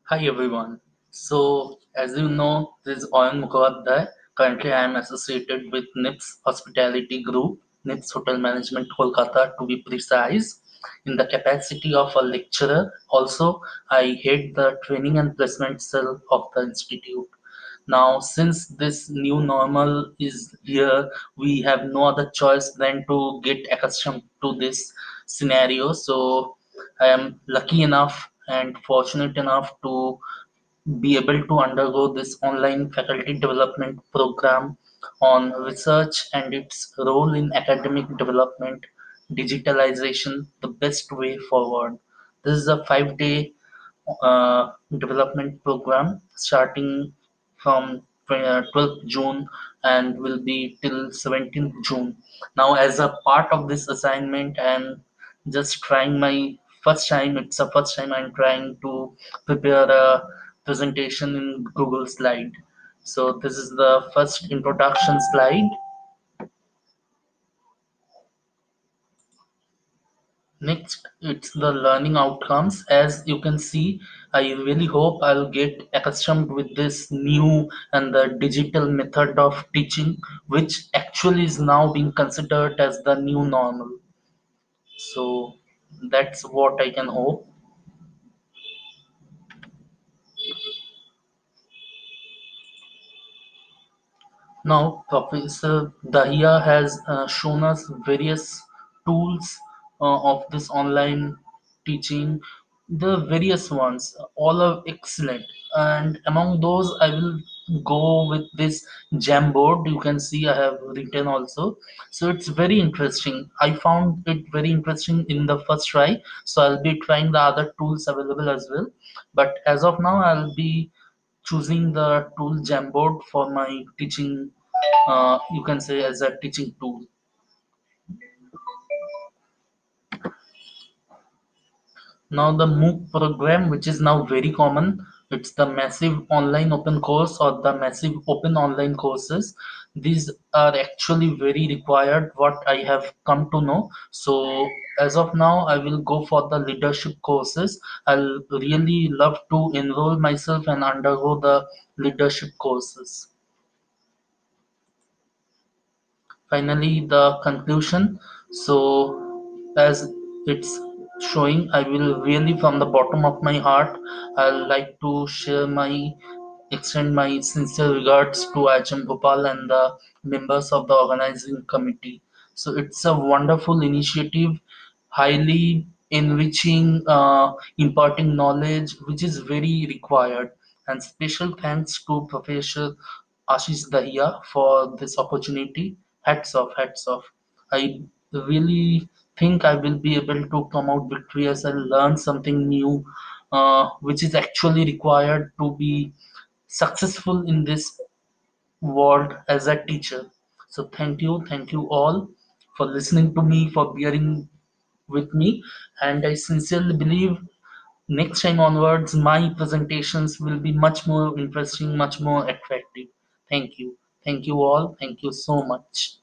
Hi everyone. So, as you know, this is Oyan Mukhopadhyay. Currently, I am associated with NIPS Hospitality Group, NIPS Hotel Management Kolkata to be precise, in the capacity of a lecturer. Also, I head the training and placement cell of the institute. Now, since this new normal is here, we have no other choice than to get accustomed to this scenario. So, I am lucky enough and fortunate enough to be able to undergo this online faculty development program on research and its role in academic development, digitalization, the best way forward. This is a 5 day development program starting from 12th June and will be till 17th June. Now, as a part of this assignment, I'm just trying my first time. It's the first time I'm trying to prepare a presentation in Google Slide. So, this is the first introduction slide. Next, it's the learning outcomes. As you can see, I really hope I'll get accustomed with this new and the digital method of teaching, which actually is now being considered as the new normal. So that's what I can hope. Now, Professor Dahiya has shown us various tools of this online teaching. The various ones, all are excellent. And among those, I will go with this Jamboard. You can see I have written also. So it's very interesting. I found it very interesting in the first try. So I'll be trying the other tools available as well. But as of now, I'll be choosing the tool Jamboard for my teaching, you can say as a teaching tool. Now the MOOC program, which is now very common, it's the massive online open course or the massive open online courses. These are actually very required, what I have come to know. So as of now, I will go for the leadership courses. I'll really love to enroll myself and undergo the leadership courses. Finally, the conclusion. So, as it's showing, I will really, from the bottom of my heart, I'd like to extend my sincere regards to IHM Bhopal and the members of the organizing committee. So, it's a wonderful initiative, highly enriching, imparting knowledge, which is very required. And special thanks to Professor Ashish Dahiya for this opportunity. Hats off, hats off. I really think I will be able to come out victorious and learn something new, which is actually required to be successful in this world as a teacher. So thank you all for listening to me, for bearing with me, and I sincerely believe next time onwards my presentations will be much more interesting, much more attractive. Thank you all, thank you so much.